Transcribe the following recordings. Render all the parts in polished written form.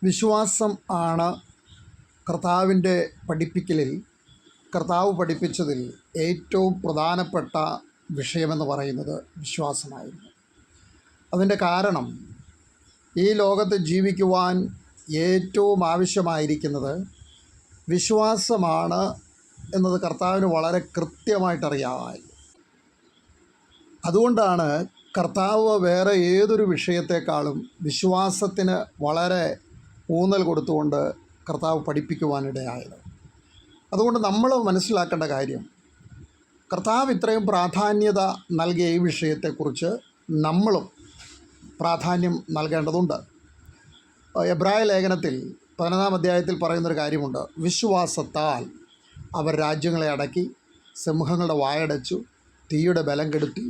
വിശ്വാസം ആണ് കർത്താവിൻ്റെ പഠിപ്പിക്കലിൽ, കർത്താവ് പഠിപ്പിച്ചതിൽ ഏറ്റവും പ്രധാനപ്പെട്ട വിഷയമെന്ന് പറയുന്നത് വിശ്വാസമായിരുന്നു. അതിൻ്റെ കാരണം, ഈ ലോകത്ത് ജീവിക്കുവാൻ ഏറ്റവും ആവശ്യമായിരിക്കുന്നത് വിശ്വാസമാണ് എന്നത് കർത്താവിന് വളരെ കൃത്യമായിട്ടറിയാമായിരുന്നു. അതുകൊണ്ടാണ് കർത്താവ് വേറെ ഏതൊരു വിഷയത്തെക്കാളും വിശ്വാസത്തിന് വളരെ ഊന്നൽ കൊടുത്തുകൊണ്ട് കർത്താവ് പഠിപ്പിക്കുവാനിടയായത്. അതുകൊണ്ട് നമ്മൾ മനസ്സിലാക്കേണ്ട കാര്യം, കർത്താവ് ഇത്രയും പ്രാധാന്യത നൽകിയ ഈ വിഷയത്തെക്കുറിച്ച് നമ്മളും പ്രാധാന്യം നൽകേണ്ടതുണ്ട്. എബ്രായ ലേഖനത്തിൽ 11-ാം അധ്യായത്തിൽ പറയുന്നൊരു കാര്യമുണ്ട്. വിശ്വാസത്താൽ അവർ രാജ്യങ്ങളെ അടക്കി, സിംഹങ്ങളുടെ വായടച്ചു, തീയുടെ ബലം കെടുത്തി,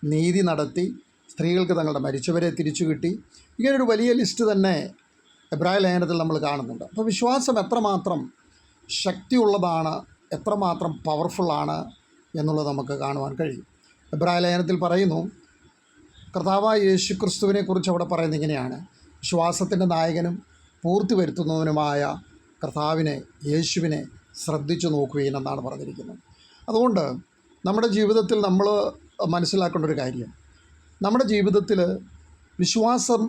നീതി നടത്തി, സ്ത്രീകൾക്ക് തങ്ങളുടെ മരിച്ചവരെ തിരിച്ചു കിട്ടി. ഇങ്ങനൊരു വലിയ ലിസ്റ്റ് തന്നെ എബ്രായ ലേഖനത്തിൽ നമ്മൾ കാണുന്നുണ്ട്. അപ്പോൾ വിശ്വാസം എത്രമാത്രം ശക്തിയുള്ളതാണ്, എത്രമാത്രം പവർഫുള്ളാണ് എന്നുള്ളത് നമുക്ക് കാണുവാൻ കഴിയും. എബ്രായ ലേഖനത്തിൽ പറയുന്നു, കർത്താവായ യേശു ക്രിസ്തുവിനെക്കുറിച്ച് അവിടെ പറയുന്നത് ഇങ്ങനെയാണ്: വിശ്വാസത്തിൻ്റെ നായകനും പൂർത്തി വരുത്തുന്നവനുമായ കർത്താവിനെ, യേശുവിനെ ശ്രദ്ധിച്ചു നോക്കുകയും എന്നാണ് പറഞ്ഞിരിക്കുന്നത്. അതുകൊണ്ട് നമ്മുടെ ജീവിതത്തിൽ നമ്മൾ മനസ്സിലാക്കേണ്ട ഒരു കാര്യം, നമ്മുടെ ജീവിതത്തിൽ വിശ്വാസം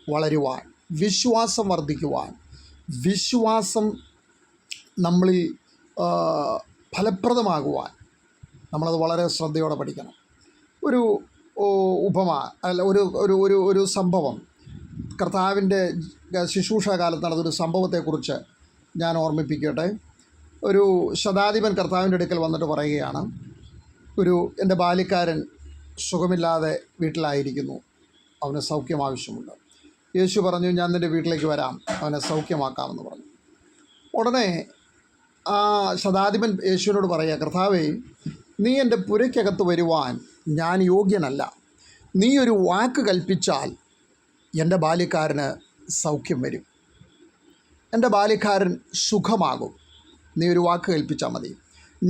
വളരുവാൻ, വിശ്വാസം വർദ്ധിക്കുവാൻ, വിശ്വാസം നമ്മളിൽ ഫലപ്രദമാകുവാൻ നമ്മളത് വളരെ ശ്രദ്ധയോടെ പഠിക്കണം. ഒരു ഉപമ അല്ല, ഒരു സംഭവം, കർത്താവിൻ്റെ ശുശ്രൂഷാകാലത്ത് നടന്നൊരു സംഭവത്തെക്കുറിച്ച് ഞാൻ ഓർമ്മിപ്പിക്കട്ടെ. ഒരു ശതാധിപൻ കർത്താവിൻ്റെ അടുക്കൽ വന്നിട്ട് പറയുകയാണ്, എൻ്റെ ബാല്യക്കാരൻ സുഖമില്ലാതെ വീട്ടിലായിരിക്കുന്നു, അവന് സൗഖ്യം ആവശ്യമുണ്ട്. യേശു പറഞ്ഞു, ഞാൻ നിൻ്റെ വീട്ടിലേക്ക് വരാം, അവനെ സൗഖ്യമാക്കാമെന്ന് പറഞ്ഞു. ഉടനെ ആ ശതാധിപൻ യേശുവിനോട് പറയുക, കർത്താവേ, നീ എൻ്റെ പുരയ്ക്കകത്ത് വരുവാൻ ഞാൻ യോഗ്യനല്ല. നീ ഒരു വാക്ക് കൽപ്പിച്ചാൽ എൻ്റെ ബാല്യക്കാരന് സൗഖ്യം വരും, എൻ്റെ ബാല്യക്കാരൻ സുഖമാകും. നീ ഒരു വാക്ക് കൽപ്പിച്ചാൽ മതി.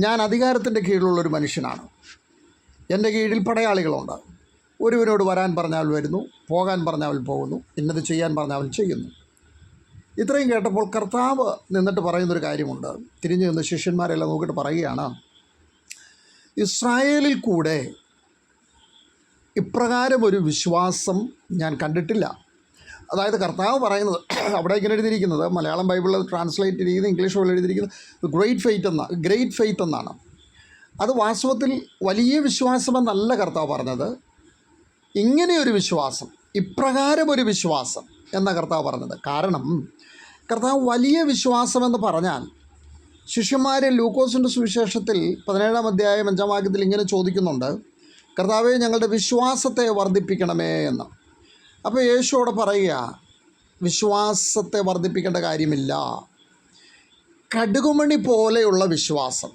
ഞാൻ അധികാരത്തിൻ്റെ കീഴിലുള്ളൊരു മനുഷ്യനാണ്, എൻ്റെ കീഴിൽ പടയാളികളുണ്ട്. ഒരുവനോട് വരാൻ പറഞ്ഞാൽ വരുന്നു, പോകാൻ പറഞ്ഞാൽ പോകുന്നു, ഇന്നത് ചെയ്യാൻ പറഞ്ഞാൽ ചെയ്യുന്നു. ഇത്രയും കേട്ടപ്പോൾ കർത്താവ് നിന്നിട്ട് പറയുന്നൊരു കാര്യമുണ്ട്. തിരിഞ്ഞു നിന്ന് ശിഷ്യന്മാരെല്ലാം നോക്കിയിട്ട് പറയുകയാണ്, ഇസ്രായേലിൽ കൂടെ ഇപ്രകാരം ഒരു വിശ്വാസം ഞാൻ കണ്ടിട്ടില്ല. അതായത് കർത്താവ് പറയുന്നത്, അവിടെ ഇങ്ങനെ എഴുതിയിരിക്കുന്നത്, മലയാളം ബൈബിളിൽ ട്രാൻസ്ലേറ്റ് ചെയ്ത് ഇംഗ്ലീഷ് ബൈബിളിൽ എഴുതിയിരിക്കുന്നത് ഗ്രേറ്റ് ഫെയ്ത്ത് എന്നാണ്. അത് വാസ്തവത്തിൽ വലിയ വിശ്വാസമെന്നല്ല കർത്താവ് പറഞ്ഞത്. ഇങ്ങനെയൊരു വിശ്വാസം, ഇപ്രകാരം ഒരു വിശ്വാസം എന്ന കർത്താവ് പറഞ്ഞത്. കാരണം കർത്താവ് വലിയ വിശ്വാസമെന്ന് പറഞ്ഞാൽ, ശിഷ്യന്മാരെ ലൂക്കോസിൻ്റെ സുവിശേഷത്തിൽ 17-ാം അധ്യായം 5-ാം വാക്യത്തിൽ ഇങ്ങനെ ചോദിക്കുന്നുണ്ട്, കർത്താവേ, ഞങ്ങളുടെ വിശ്വാസത്തെ വർദ്ധിപ്പിക്കണമേ എന്ന്. അപ്പോൾ യേശുവോട് പറയുക, വിശ്വാസത്തെ വർദ്ധിപ്പിക്കേണ്ട കാര്യമില്ല. കടുകുമണി പോലെയുള്ള വിശ്വാസം,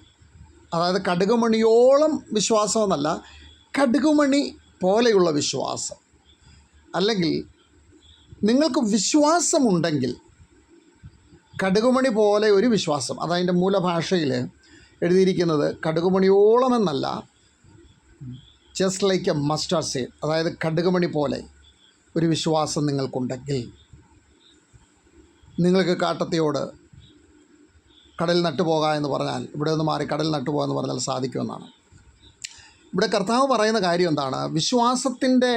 അതായത് കടുകുമണിയോളം വിശ്വാസമെന്നല്ല, കടുകുമണി പോലെയുള്ള വിശ്വാസം. അല്ലെങ്കിൽ നിങ്ങൾക്ക് വിശ്വാസമുണ്ടെങ്കിൽ കടുകുമണി പോലെ ഒരു വിശ്വാസം, അതതിൻ്റെ മൂലഭാഷയിൽ എഴുതിയിരിക്കുന്നത് കടുകുമണിയോളം എന്നല്ല, just like A mustard seed, അതായത് കടുകുമണി പോലെ ഒരു വിശ്വാസം നിങ്ങൾക്കുണ്ടെങ്കിൽ, നിങ്ങൾക്ക് കാട്ടത്തിയോട് കടലിൽ നട്ടുപോകാം എന്ന് പറഞ്ഞാൽ, ഇവിടെ നിന്ന് മാറി കടലിൽ നട്ടുപോകാം എന്ന് പറഞ്ഞാൽ സാധിക്കുമെന്നാണ്. ഇവിടെ കർത്താവ് പറയുന്ന കാര്യം എന്താണ്? വിശ്വാസത്തിൻ്റെ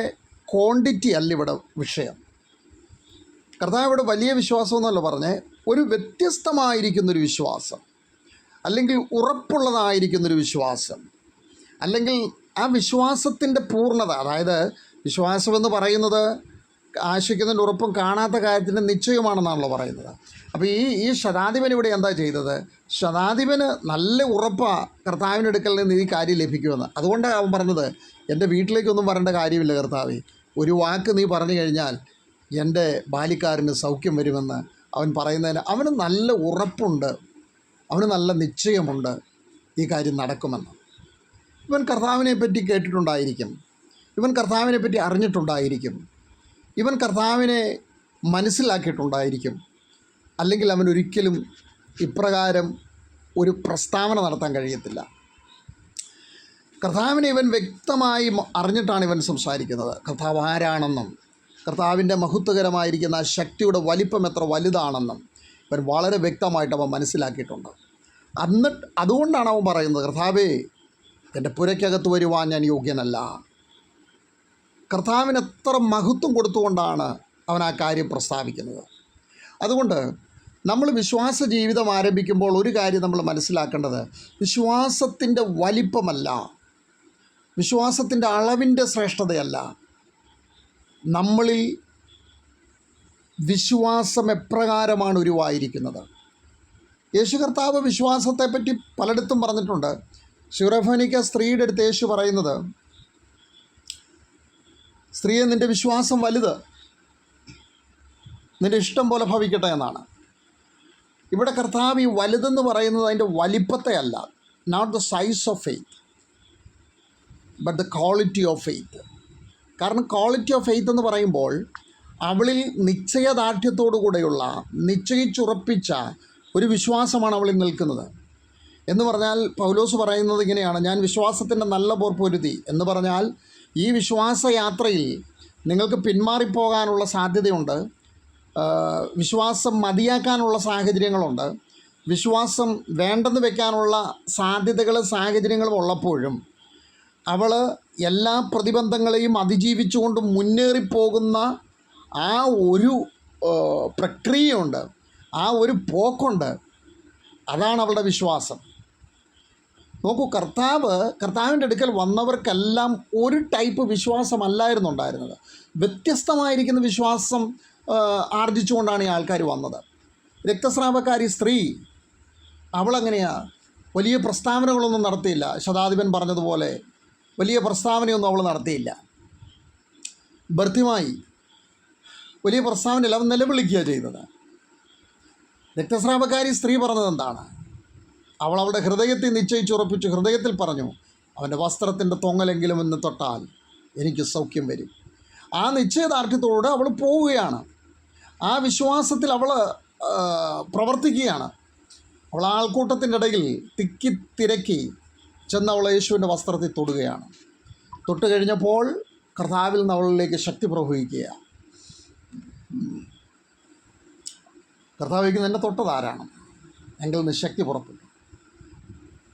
ക്വാണ്ടിറ്റി അല്ല ഇവിടെ വിഷയം. കർത്താവ് ഇവിടെ വലിയ വിശ്വാസം എന്നല്ല പറഞ്ഞേ, ഒരു വ്യത്യസ്തമായിരിക്കുന്നൊരു വിശ്വാസം, അല്ലെങ്കിൽ ഉറപ്പുള്ളതായിരിക്കുന്നൊരു വിശ്വാസം, അല്ലെങ്കിൽ ആ വിശ്വാസത്തിൻ്റെ പൂർണ്ണത. അതായത് വിശ്വാസമെന്ന് പറയുന്നത് ആശിക്കുന്നതിൻ്റെ ഉറപ്പും കാണാത്ത കാര്യത്തിൻ്റെ നിശ്ചയമാണെന്നാണല്ലോ പറയുന്നത്. അപ്പോൾ ഈ ശതാധിപൻ ഇവിടെ എന്താ ചെയ്തത്? ശതാധിപന് നല്ല ഉറപ്പാണ് കർത്താവിൻ്റെ അടുക്കൽ നിന്ന് ഈ കാര്യം ലഭിക്കുമെന്ന്. അതുകൊണ്ടാണ് അവൻ പറഞ്ഞത്, എൻ്റെ വീട്ടിലേക്കൊന്നും വരേണ്ട കാര്യമില്ല കർത്താവേ, ഒരു വാക്ക് നീ പറഞ്ഞു കഴിഞ്ഞാൽ എൻ്റെ ബാല്യക്കാരന് സൗഖ്യം വരുമെന്ന് അവൻ പറയുന്നതിന് അവന് നല്ല ഉറപ്പുണ്ട്, അവന് നല്ല നിശ്ചയമുണ്ട് ഈ കാര്യം നടക്കുമെന്ന്. ഇവൻ കർത്താവിനെ പറ്റി കേട്ടിട്ടുണ്ടായിരിക്കും, ഇവൻ കർത്താവിനെ പറ്റി അറിഞ്ഞിട്ടുണ്ടായിരിക്കും, ഇവൻ കർത്താവിനെ മനസ്സിലാക്കിയിട്ടുണ്ടായിരിക്കും. അല്ലെങ്കിൽ അവനൊരിക്കലും ഇപ്രകാരം ഒരു പ്രസ്താവന നടത്താൻ കഴിയത്തില്ല. കർത്താവിനെ ഇവൻ വ്യക്തമായി അറിഞ്ഞിട്ടാണ് ഇവൻ സംസാരിക്കുന്നത്. കർത്താവ് ആരാണെന്നും കർത്താവിൻ്റെ മഹത്വകരമായിരിക്കുന്ന ആ ശക്തിയുടെ വലിപ്പം എത്ര വലുതാണെന്നും ഇവൻ വളരെ വ്യക്തമായിട്ട് അവൻ മനസ്സിലാക്കിയിട്ടുണ്ട്. അതുകൊണ്ടാണ് അവൻ പറയുന്നത്, കർത്താവേ, എൻ്റെ പുരയ്ക്കകത്ത് വരുവാൻ ഞാൻ യോഗ്യനല്ല. കർത്താവിന് എത്ര മഹത്വം കൊടുത്തുകൊണ്ടാണ് അവൻ ആ കാര്യം പ്രസ്താവിക്കുന്നത്. അതുകൊണ്ട് നമ്മൾ വിശ്വാസ ജീവിതം ആരംഭിക്കുമ്പോൾ ഒരു കാര്യം നമ്മൾ മനസ്സിലാക്കേണ്ടത്, വിശ്വാസത്തിൻ്റെ വലിപ്പമല്ല, വിശ്വാസത്തിൻ്റെ അളവിൻ്റെ ശ്രേഷ്ഠതയല്ല, നമ്മളിൽ വിശ്വാസം എപ്രകാരമാണ് ഉരുവായിരിക്കുന്നത്. യേശു കർത്താവ് വിശ്വാസത്തെപ്പറ്റി പലയിടത്തും പറഞ്ഞിട്ടുണ്ട്. ശിറോഫനിക്ക സ്ത്രീയുടെ അടുത്ത് യേശു പറയുന്നത്, സ്ത്രീയെ, നിൻ്റെ വിശ്വാസം വലുത്, നിൻ്റെ ഇഷ്ടം പോലെ ഭവിക്കട്ടെ എന്നാണ്. ഇവിടെ കർത്താവ് ഈ വലുതെന്ന് പറയുന്നത് അതിൻ്റെ വലിപ്പത്തെ അല്ല, not the size of faith but the quality of faith. കാരണം ക്വാളിറ്റി ഓഫ് ഫെയ്ത്ത് എന്ന് പറയുമ്പോൾ അവളിൽ നിശ്ചയദാർഢ്യത്തോടു കൂടെയുള്ള, നിശ്ചയിച്ചുറപ്പിച്ച ഒരു വിശ്വാസമാണ് അവളിൽ നിൽക്കുന്നത്. എന്ന് പറഞ്ഞാൽ പൗലോസ് പറയുന്നത് ഇങ്ങനെയാണ്, ഞാൻ വിശ്വാസത്തിൻ്റെ നല്ല പോർ പൊരുതി എന്ന് പറഞ്ഞാൽ ഈ വിശ്വാസയാത്രയിൽ നിങ്ങൾക്ക് പിന്മാറിപ്പോകാനുള്ള സാധ്യതയുണ്ട്, വിശ്വാസം മതിയാക്കാനുള്ള സാഹചര്യങ്ങളുണ്ട്, വിശ്വാസം വേണ്ടെന്ന് വെക്കാനുള്ള സാഹചര്യങ്ങളും ഉള്ളപ്പോഴും അവൾ എല്ലാ പ്രതിബന്ധങ്ങളെയും അതിജീവിച്ചുകൊണ്ട് മുന്നേറിപ്പോകുന്ന ആ ഒരു പ്രക്രിയയുണ്ട്, ആ ഒരു പോക്കുണ്ട്. അതാണ് അവളുടെ വിശ്വാസം. നോക്കൂ, കർത്താവിൻ്റെ അടുക്കൽ വന്നവർക്കെല്ലാം ഒരു ടൈപ്പ് വിശ്വാസമല്ലായിരുന്നു ഉണ്ടായിരുന്നത്. വ്യത്യസ്തമായിരിക്കുന്ന വിശ്വാസം ആർജിച്ചുകൊണ്ടാണ് ഈ ആൾക്കാർ വന്നത്. രക്തസ്രാവക്കാരി സ്ത്രീ, അവളെങ്ങനെയാണ്? വലിയ പ്രസ്താവനകളൊന്നും നടത്തിയില്ല. ശതാധിപൻ പറഞ്ഞതുപോലെ വലിയ പ്രസ്താവനയൊന്നും അവൾ നടത്തിയില്ല. ബർത്തിമായി വലിയ പ്രസ്താവനയില്ല, അവൻ നിലവിളിക്കുക ചെയ്തത്. രക്തസ്രാവക്കാരി സ്ത്രീ പറഞ്ഞത് എന്താണ്? അവൾ അവളുടെ ഹൃദയത്തിൽ നിശ്ചയിച്ചുറപ്പിച്ചു, ഹൃദയത്തിൽ പറഞ്ഞു, അവൻ്റെ വസ്ത്രത്തിൻ്റെ തൊങ്ങലെങ്കിലും എന്ന് തൊട്ടാൽ എനിക്ക് സൗഖ്യം വരും. ആ നിശ്ചയദാർഢ്യത്തോടെ അവൾ പോവുകയാണ്. ആ വിശ്വാസത്തിൽ അവൾ പ്രവർത്തിക്കുകയാണ്. അവൾ ആൾക്കൂട്ടത്തിൻ്റെ ഇടയിൽ തിരക്കി ചെന്ന് അവൾ യേശുവിൻ്റെ വസ്ത്രത്തിൽ തൊടുകയാണ്. തൊട്ട് കഴിഞ്ഞപ്പോൾ കർത്താവിൽ നിന്ന് അവളിലേക്ക് ശക്തി പ്രവഹിക്കുകയാണ്. കർത്താവിലേക്ക് എന്നെ തൊട്ടത് ആരാണ് എങ്കിൽ നിന്ന് ശക്തി പുറപ്പെട്ടു.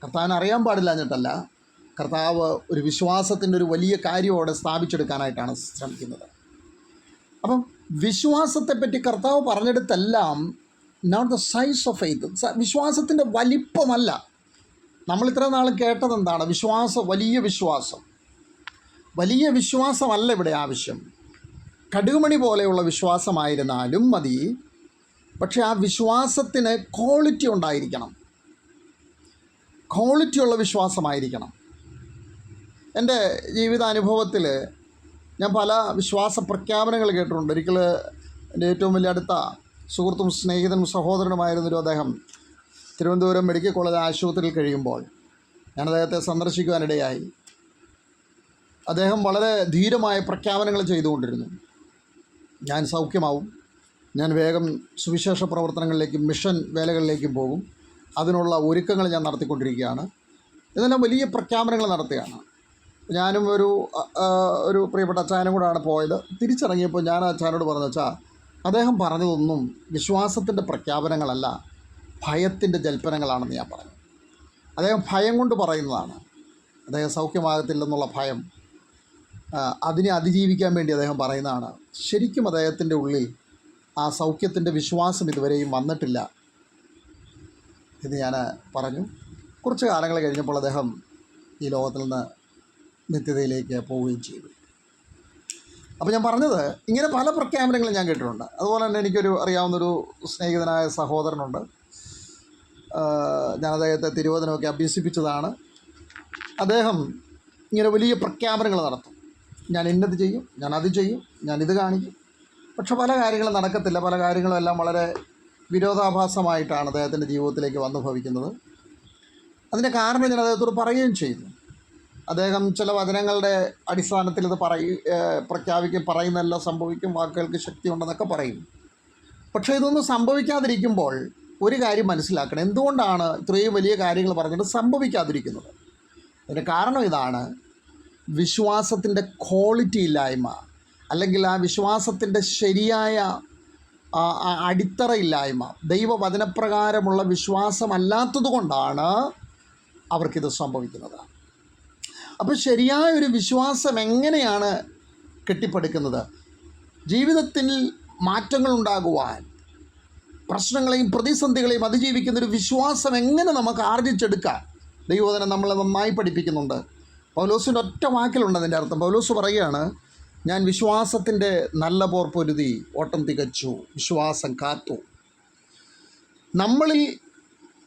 കർത്താവിനെ അറിയാൻ പാടില്ല എന്നിട്ടല്ല, കർത്താവ് ഒരു വിശ്വാസത്തിൻ്റെ ഒരു വലിയ കാര്യം അവിടെ സ്ഥാപിച്ചെടുക്കാനായിട്ടാണ് ശ്രമിക്കുന്നത്. അപ്പം വിശ്വാസത്തെപ്പറ്റി കർത്താവ് പറഞ്ഞെടുത്തെല്ലാം not the size of faith, വിശ്വാസത്തിൻ്റെ വലിപ്പമല്ല. നമ്മൾ ഇത്ര നാൾ കേട്ടത് എന്താണ്? വലിയ വിശ്വാസമല്ല ഇവിടെ ആവശ്യം. കടുകുമണി പോലെയുള്ള വിശ്വാസമായിരുന്നാലും മതി, പക്ഷേ ആ വിശ്വാസത്തിന് ക്വാളിറ്റി ഉണ്ടായിരിക്കണം, ക്വാളിറ്റിയുള്ള വിശ്വാസമായിരിക്കണം. എൻ്റെ ജീവിതാനുഭവത്തിൽ ഞാൻ പല വിശ്വാസ പ്രഖ്യാപനങ്ങൾ കേട്ടിട്ടുണ്ട്. ഒരിക്കൽ എൻ്റെ ഏറ്റവും വലിയ അടുത്ത സുഹൃത്തും സ്നേഹിതനും സഹോദരനുമായിരുന്നൊരു അദ്ദേഹം തിരുവനന്തപുരം മെഡിക്കൽ കോളേജ് ആശുപത്രിയിൽ കഴിയുമ്പോൾ ഞാൻ അദ്ദേഹത്തെ സന്ദർശിക്കുവാനിടയായി. അദ്ദേഹം വളരെ ധീരമായ പ്രഖ്യാപനങ്ങൾ ചെയ്തുകൊണ്ടിരുന്നു. ഞാൻ സൗഖ്യമാവും, ഞാൻ വേഗം സുവിശേഷ പ്രവർത്തനങ്ങളിലേക്കും മിഷൻ വേലകളിലേക്കും പോകും, അതിനുള്ള ഒരുക്കങ്ങൾ ഞാൻ നടത്തിക്കൊണ്ടിരിക്കുകയാണ്. ഇതെല്ലാം വലിയ പ്രഖ്യാപനങ്ങൾ നടത്തുകയാണ്. ഞാനും ഒരു പ്രിയപ്പെട്ട അച്ചായനും കൂടെയാണ് പോയത്. തിരിച്ചിറങ്ങിയപ്പോൾ ഞാൻ അച്ചായനോട് പറഞ്ഞു, വെച്ചാൽ അദ്ദേഹം പറഞ്ഞതൊന്നും വിശ്വാസത്തിൻ്റെ പ്രഖ്യാപനങ്ങളല്ല, ഭയത്തിൻ്റെ ജൽപ്പനങ്ങളാണെന്ന് ഞാൻ പറഞ്ഞു. അദ്ദേഹം ഭയം കൊണ്ട് പറയുന്നതാണ്. അദ്ദേഹം സൗഖ്യമാകത്തില്ലെന്നുള്ള ഭയം, അതിനെ അതിജീവിക്കാൻ വേണ്ടി അദ്ദേഹം പറയുന്നതാണ്. ശരിക്കും അദ്ദേഹത്തിൻ്റെ ഉള്ളിൽ ആ സൗഖ്യത്തിൻ്റെ വിശ്വാസം ഇതുവരെയും വന്നിട്ടില്ല എന്ന് ഞാൻ പറഞ്ഞു. കുറച്ച് കാലങ്ങൾ കഴിഞ്ഞപ്പോൾ അദ്ദേഹം ഈ ലോകത്തിൽ നിന്ന് നിത്യതയിലേക്ക് പോവുകയും ചെയ്തു. അപ്പോൾ ഞാൻ പറഞ്ഞത്, ഇങ്ങനെ പല പ്രഖ്യാപനങ്ങളും ഞാൻ കേട്ടിട്ടുണ്ട്. അതുപോലെ തന്നെ എനിക്കൊരു അറിയാവുന്നൊരു സ്നേഹിതനായ സഹോദരനുണ്ട്. ഞാൻ അദ്ദേഹത്തെ തിരുവോധനമൊക്കെ അഭ്യസിപ്പിച്ചതാണ്. അദ്ദേഹം ഇങ്ങനെ വലിയ പ്രഖ്യാപനങ്ങൾ നടത്തും. ഞാൻ ഇന്നത് ചെയ്യും, ഞാൻ അത് ചെയ്യും, ഞാൻ ഇത് കാണിക്കും. പക്ഷെ പല കാര്യങ്ങളും നടക്കത്തില്ല. പല കാര്യങ്ങളും എല്ലാം വളരെ വിരോധാഭാസമായിട്ടാണ് അദ്ദേഹത്തിൻ്റെ ജീവിതത്തിലേക്ക് വന്നു ഭവിക്കുന്നത്. അതിൻ്റെ കാരണം ഞാൻ അദ്ദേഹത്തോട് പറയുകയും ചെയ്തു. അദ്ദേഹം ചില വചനങ്ങളുടെ അടിസ്ഥാനത്തിൽ ഇത് പറയുന്നതെല്ലാം സംഭവിക്കും, വാക്കുകൾക്ക് ശക്തിയുണ്ടെന്നൊക്കെ പറയും. പക്ഷേ ഇതൊന്നും സംഭവിക്കാതിരിക്കുമ്പോൾ ഒരു കാര്യം മനസ്സിലാക്കണം, എന്തുകൊണ്ടാണ് ഇത്രയും വലിയ കാര്യങ്ങൾ പറഞ്ഞിട്ട് സംഭവിക്കാതിരിക്കുന്നത്? അതിന് കാരണം ഇതാണ്, വിശ്വാസത്തിൻ്റെ ക്വാളിറ്റി ഇല്ലായ്മ, അല്ലെങ്കിൽ ആ വിശ്വാസത്തിൻ്റെ ശരിയായ അടിത്തറയില്ലായ്മ, ദൈവവചനപ്രകാരമുള്ള വിശ്വാസമല്ലാത്തത് കൊണ്ടാണ് അവർക്കിത് സംഭവിക്കുന്നത്. അപ്പോൾ ശരിയായ ഒരു വിശ്വാസം എങ്ങനെയാണ് കെട്ടിപ്പടുക്കുന്നത്? ജീവിതത്തിൽ മാറ്റങ്ങൾ ഉണ്ടാകുവാൻ, പ്രശ്നങ്ങളെയും പ്രതിസന്ധികളെയും അതിജീവിക്കുന്നൊരു വിശ്വാസം എങ്ങനെ നമുക്ക് ആർജിച്ചെടുക്കാം? ദൈവവചനം നമ്മളെ നന്നായി പഠിപ്പിക്കുന്നുണ്ട്. പൗലോസിൻ്റെ ഒറ്റ വാക്കിലുണ്ട് അതിൻ്റെ അർത്ഥം. പൗലോസ് പറയുകയാണ്, ഞാൻ വിശ്വാസത്തിൻ്റെ നല്ല പോർ പൊരുതി, ഓട്ടം തികച്ചു, വിശ്വാസം കാത്തു. നമ്മളിൽ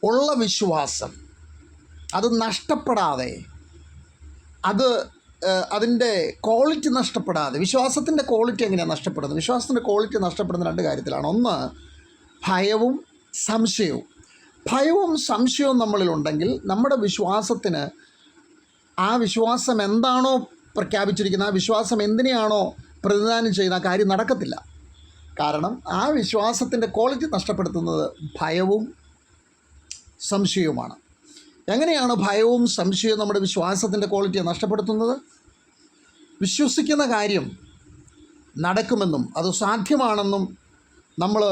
ഉള്ള വിശ്വാസം അത് നഷ്ടപ്പെടാതെ, അതിൻ്റെ ക്വാളിറ്റി നഷ്ടപ്പെടാതെ. വിശ്വാസത്തിൻ്റെ ക്വാളിറ്റി എങ്ങനെയാണ് നഷ്ടപ്പെടുന്നത്? വിശ്വാസത്തിൻ്റെ ക്വാളിറ്റി നഷ്ടപ്പെടുന്ന രണ്ട് കാര്യത്തിലാണ്. ഒന്ന്, ഭയവും സംശയവും. ഭയവും സംശയവും നമ്മളിലുണ്ടെങ്കിൽ നമ്മുടെ വിശ്വാസത്തിന്, ആ വിശ്വാസം എന്താണോ പ്രഖ്യാപിച്ചിരിക്കുന്നത്, ആ വിശ്വാസം എന്തിനെയാണോ പ്രതിദാനം ചെയ്യുന്ന ആ കാര്യം നടക്കത്തില്ല. കാരണം ആ വിശ്വാസത്തിൻ്റെ ക്വാളിറ്റി നഷ്ടപ്പെടുത്തുന്നത് ഭയവും സംശയവുമാണ്. എങ്ങനെയാണ് ഭയവും സംശയവും നമ്മുടെ വിശ്വാസത്തിൻ്റെ ക്വാളിറ്റിയെ നഷ്ടപ്പെടുത്തുന്നത്? വിശ്വസിക്കുന്ന കാര്യം നടക്കുമെന്നും അത് സാധ്യമാണെന്നും നമ്മൾ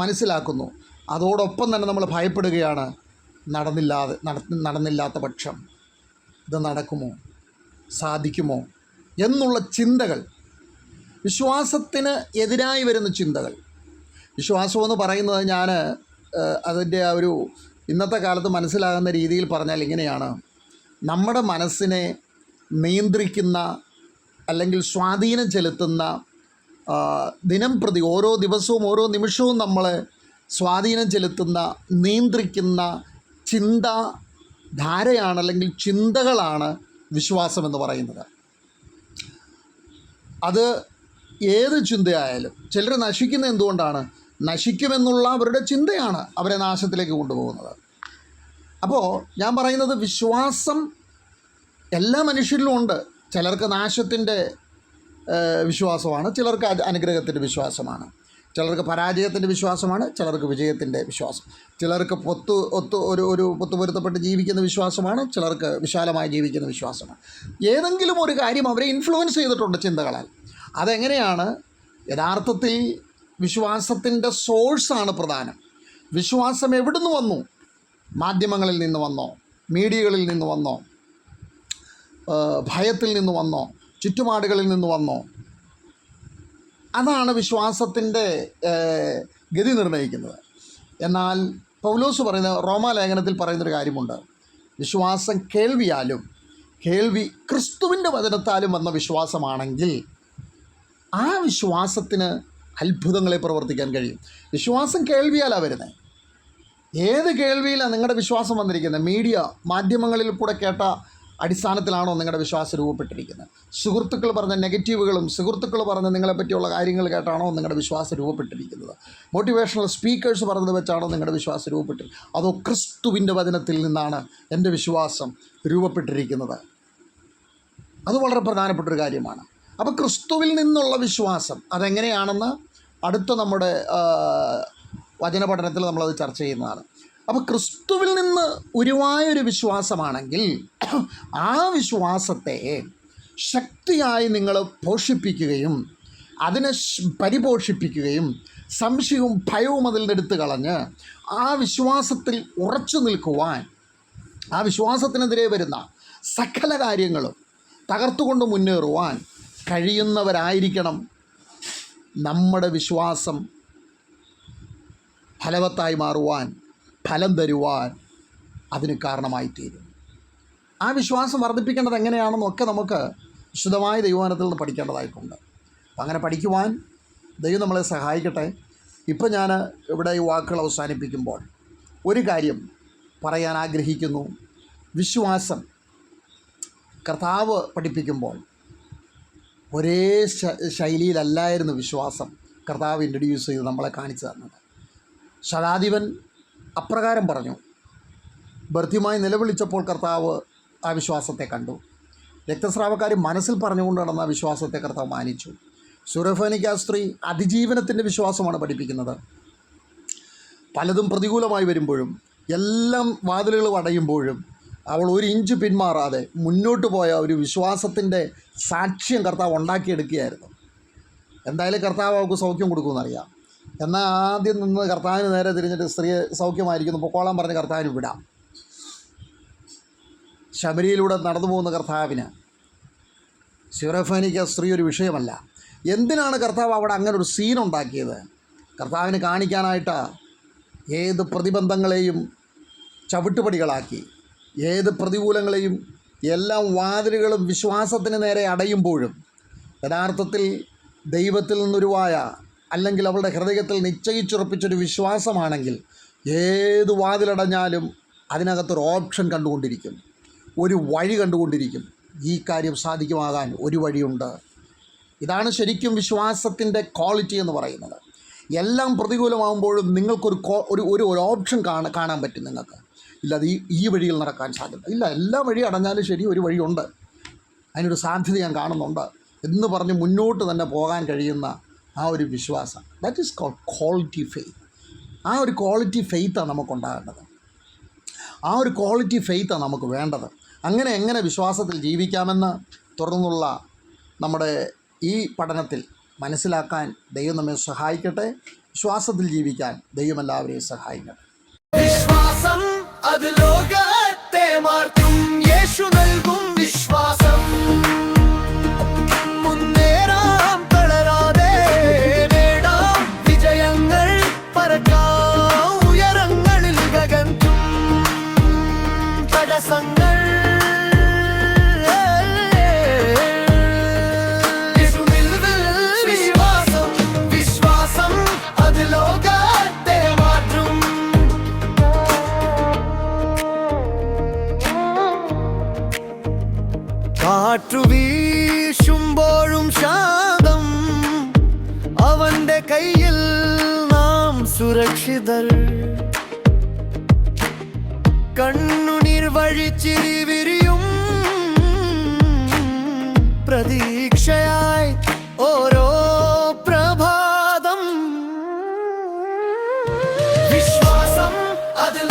മനസ്സിലാക്കുന്നു. അതോടൊപ്പം തന്നെ നമ്മൾ ഭയപ്പെടുകയാണ്, നടന്നില്ലാത്ത പക്ഷം ഇത് നടക്കുമോ, സാധിക്കുമോ എന്നുള്ള ചിന്തകൾ, വിശ്വാസത്തിന് എതിരായി വരുന്ന ചിന്തകൾ. വിശ്വാസമെന്ന് പറയുന്നത് ഞാൻ അതിൻ്റെ ആ ഒരു ഇന്നത്തെ കാലത്ത് മനസ്സിലാകുന്ന രീതിയിൽ പറഞ്ഞാൽ ഇങ്ങനെയാണ്: നമ്മുടെ മനസ്സിനെ നിയന്ത്രിക്കുന്ന അല്ലെങ്കിൽ സ്വാധീനം ചെലുത്തുന്ന, ദിനം പ്രതി ഓരോ ദിവസവും ഓരോ നിമിഷവും നമ്മളെ സ്വാധീനം ചെലുത്തുന്ന, നിയന്ത്രിക്കുന്ന ചിന്താധാരയാണ് അല്ലെങ്കിൽ ചിന്തകളാണ് വിശ്വാസമെന്ന് പറയുന്നത്. അത് ഏത് ചിന്തയായാലും, ചിലർ നശിക്കുന്നത് എന്തുകൊണ്ടാണ്? നശിക്കുമെന്നുള്ള അവരുടെ ചിന്തയാണ് അവരെ നാശത്തിലേക്ക് കൊണ്ടുപോകുന്നത്. അപ്പോൾ ഞാൻ പറയുന്നത്, വിശ്വാസം എല്ലാ മനുഷ്യരിലും ഉണ്ട്. ചിലർക്ക് നാശത്തിൻ്റെ വിശ്വാസമാണ്, ചിലർക്ക് അനുഗ്രഹത്തിൻ്റെ വിശ്വാസമാണ്, ചിലർക്ക് പരാജയത്തിൻ്റെ വിശ്വാസമാണ്, ചിലർക്ക് വിജയത്തിൻ്റെ വിശ്വാസം, ചിലർക്ക് പൊത്തുപൊരുത്തപ്പെട്ട് ജീവിക്കുന്ന വിശ്വാസമാണ്, ചിലർക്ക് വിശാലമായി ജീവിക്കുന്ന വിശ്വാസമാണ്. ഏതെങ്കിലും ഒരു കാര്യം അവരെ ഇൻഫ്ലുവൻസ് ചെയ്തിട്ടുണ്ട് ചിന്തകളാൽ. അതെങ്ങനെയാണ്? യഥാർത്ഥത്തിൽ വിശ്വാസത്തിൻ്റെ സോഴ്സാണ് പ്രധാനം. വിശ്വാസം എവിടുന്ന് വന്നു? മാധ്യമങ്ങളിൽ നിന്ന് വന്നോ? മീഡിയകളിൽ നിന്ന് വന്നോ? ഭയത്തിൽ നിന്ന് വന്നോ? ചുറ്റുപാടുകളിൽ നിന്ന് വന്നോ? അതാണ് വിശ്വാസത്തിൻ്റെ ഗതി നിർണ്ണയിക്കുന്നത്. എന്നാൽ പൗലോസ് പറയുന്ന റോമാലേഖനത്തിൽ പറയുന്നൊരു കാര്യമുണ്ട്: വിശ്വാസം കേൾവിയാലും, കേൾവി ക്രിസ്തുവിൻ്റെ വചനത്താലും വന്ന വിശ്വാസമാണെങ്കിൽ ആ വിശ്വാസത്തിന് അത്ഭുതങ്ങളെ പ്രവർത്തിക്കാൻ കഴിയും. വിശ്വാസം കേൾവിയാലാണ് വരുന്നത്. ഏത് കേൾവിയിലാണ് നിങ്ങളുടെ വിശ്വാസം വന്നിരിക്കുന്നത്? മീഡിയ മാധ്യമങ്ങളിൽ കൂടെ കേട്ട അടിസ്ഥാനത്തിലാണോ നിങ്ങളുടെ വിശ്വാസം രൂപപ്പെട്ടിരിക്കുന്നത്? സുഹൃത്തുക്കൾ പറഞ്ഞ നെഗറ്റീവുകളും സുഹൃത്തുക്കൾ പറഞ്ഞ നിങ്ങളെപ്പറ്റിയുള്ള കാര്യങ്ങൾ കേട്ടാണോ നിങ്ങളുടെ വിശ്വാസം രൂപപ്പെട്ടിരിക്കുന്നത്? മോട്ടിവേഷണൽ സ്പീക്കേഴ്സ് പറഞ്ഞത് വെച്ചാണോ നിങ്ങളുടെ വിശ്വാസം രൂപപ്പെട്ടിരിക്കുന്നത്? അതോ ക്രിസ്തുവിൻ്റെ വചനത്തിൽ നിന്നാണ് എൻ്റെ വിശ്വാസം രൂപപ്പെട്ടിരിക്കുന്നത്? അത് വളരെ പ്രധാനപ്പെട്ടൊരു കാര്യമാണ്. അപ്പോൾ ക്രിസ്തുവിൽ നിന്നുള്ള വിശ്വാസം അതെങ്ങനെയാണെന്ന് അടുത്ത നമ്മുടെ വചന പഠനത്തിൽ നമ്മളത് ചർച്ച ചെയ്യുന്നതാണ്. അപ്പോൾ ക്രിസ്തുവിൽ നിന്ന് ഉരുവായൊരു വിശ്വാസമാണെങ്കിൽ ആ വിശ്വാസത്തെ ശക്തിയായി നിങ്ങൾ പോഷിപ്പിക്കുകയും അതിനെ പരിപോഷിപ്പിക്കുകയും സംശയവും ഭയവും അതിൽ നിന്ന് എടുത്തു കളഞ്ഞ് ആ വിശ്വാസത്തിൽ ഉറച്ചു നിൽക്കുവാൻ, ആ വിശ്വാസത്തിനെതിരെ വരുന്ന സകല കാര്യങ്ങളും തകർത്തുകൊണ്ട് മുന്നേറുവാൻ കഴിയുന്നവരായിരിക്കണം നമ്മുടെ വിശ്വാസം ഫലവത്തായി മാറുവാൻ, ഫലം തരുവാൻ അതിന് കാരണമായി തീരും. ആ വിശ്വാസം വർദ്ധിപ്പിക്കേണ്ടത് എങ്ങനെയാണെന്നൊക്കെ നമുക്ക് വിശദമായ ദൈവവചനത്തിൽ നിന്ന് പഠിക്കേണ്ടതായിട്ടുണ്ട്. അപ്പം അങ്ങനെ പഠിക്കുവാൻ ദൈവം നമ്മളെ സഹായിക്കട്ടെ. ഇപ്പം ഞാൻ ഇവിടെ ഈ വാക്കുകൾ അവസാനിപ്പിക്കുമ്പോൾ ഒരു കാര്യം പറയാൻ ആഗ്രഹിക്കുന്നു. വിശ്വാസം കർത്താവ് പഠിപ്പിക്കുമ്പോൾ ഒരേ ശൈലിയിലല്ലായിരുന്നു വിശ്വാസം കർത്താവ് ഇൻട്രൊഡ്യൂസ് ചെയ്ത് നമ്മളെ കാണിച്ചു തന്നത്. ശതാധിപൻ അപ്രകാരം പറഞ്ഞു. ഭർത്യമായി നിലവിളിച്ചപ്പോൾ കർത്താവ് ആ വിശ്വാസത്തെ കണ്ടു. രക്തസ്രാവക്കാർ മനസ്സിൽ പറഞ്ഞുകൊണ്ട് നടന്ന ആ വിശ്വാസത്തെ കർത്താവ് മാനിച്ചു. സുരഫനിക്ക സ്ത്രീ അതിജീവനത്തിൻ്റെ വിശ്വാസമാണ് പഠിപ്പിക്കുന്നത്. പലതും പ്രതികൂലമായി വരുമ്പോഴും എല്ലാം വാതിലുകൾ അടയുമ്പോഴും അവൾ ഒരു ഇഞ്ച് പിന്മാറാതെ മുന്നോട്ട് പോയ ഒരു വിശ്വാസത്തിൻ്റെ സാക്ഷ്യം കർത്താവ് ഉണ്ടാക്കിയെടുക്കുകയായിരുന്നു. എന്തായാലും കർത്താവ് അവൾക്ക് സൗഖ്യം കൊടുക്കുമെന്നറിയാം. എന്നാൽ ആദ്യം നിന്ന് കർത്താവിന് നേരെ തിരിഞ്ഞിട്ട് സ്ത്രീയെ സൗഖ്യമായിരിക്കുന്നു പൊക്കോളാൻ പറഞ്ഞ് കർത്താവിന് വിടാം. ശബരിയിലൂടെ നടന്നു പോകുന്ന കർത്താവിന് സിറോഫേനിക്ക് സ്ത്രീ ഒരു വിഷയമല്ല. എന്തിനാണ് കർത്താവ് അവിടെ അങ്ങനെ ഒരു സീനുണ്ടാക്കിയത്? കർത്താവിന് കാണിക്കാനായിട്ട് ഏത് പ്രതിബന്ധങ്ങളെയും ചവിട്ടുപടികളാക്കി, ഏത് പ്രതികൂലങ്ങളെയും എല്ലാ വാതിലുകളും വിശ്വാസത്തിന് നേരെ അടയുമ്പോഴും യഥാർത്ഥത്തിൽ ദൈവത്തിൽ നിന്നുരുവായ അല്ലെങ്കിൽ അവളുടെ ഹൃദയത്തിൽ നിശ്ചയിച്ചുറപ്പിച്ചൊരു വിശ്വാസമാണെങ്കിൽ ഏത് വാതിലടഞ്ഞാലും അതിനകത്തൊരു ഓപ്ഷൻ കണ്ടുകൊണ്ടിരിക്കും, ഒരു വഴി കണ്ടുകൊണ്ടിരിക്കും. ഈ കാര്യം സാധിക്കുമാകാൻ ഒരു വഴിയുണ്ട്. ഇതാണ് ശരിക്കും വിശ്വാസത്തിൻ്റെ ക്വാളിറ്റി എന്ന് പറയുന്നത്. എല്ലാം പ്രതികൂലമാകുമ്പോഴും നിങ്ങൾക്കൊരു ഒരു ഓപ്ഷൻ കാണാൻ പറ്റും. നിങ്ങൾക്ക് ഇല്ല അത് ഈ വഴിയിൽ നടക്കാൻ സാധ്യത ഇല്ല, എല്ലാ വഴി അടഞ്ഞാലും ശരി ഒരു വഴിയുണ്ട്, അതിനൊരു സാധ്യത ഞാൻ കാണുന്നുണ്ട് എന്ന് പറഞ്ഞ് മുന്നോട്ട് തന്നെ പോകാൻ കഴിയുന്ന ആ ഒരു വിശ്വാസം, that is called quality faith. ആ ഒരു ക്വാളിറ്റി ഫെയ്ത്താണ് നമുക്കുണ്ടാകേണ്ടത്. ആ ഒരു ക്വാളിറ്റി ഫെയ്ത്താണ് നമുക്ക് വേണ്ടത്. അങ്ങനെ എങ്ങനെ വിശ്വാസത്തിൽ ജീവിക്കാമെന്ന് തുടർന്നുള്ള നമ്മുടെ ഈ പഠനത്തിൽ മനസ്സിലാക്കാൻ ദൈവം നമ്മെ സഹായിക്കട്ടെ. വിശ്വാസത്തിൽ ജീവിക്കാൻ ദൈവം എല്ലാവരെയും സഹായിക്കട്ടെ. വിശ്വാസം അത് ലോകത്തെ മാറ്റും. യേശു നൽകും വിശ്വാസം. മുന്നേറാം തളരാതെ, നേടാം വിജയങ്ങൾ, പറക്കാം ഉയരങ്ങളിൽ ഗഗനം. തടസ്സങ്ങൾ കാറ്റു വീശുമ്പോഴും ശാന്തം, അവന്റെ കയ്യിൽ നാം സുരക്ഷിതർ. കണ്ണുനീർ വഴിച്ചിരി വിരിയും പ്രതീക്ഷയായി ഓരോ പ്രഭാതം. വിശ്വാസം അത്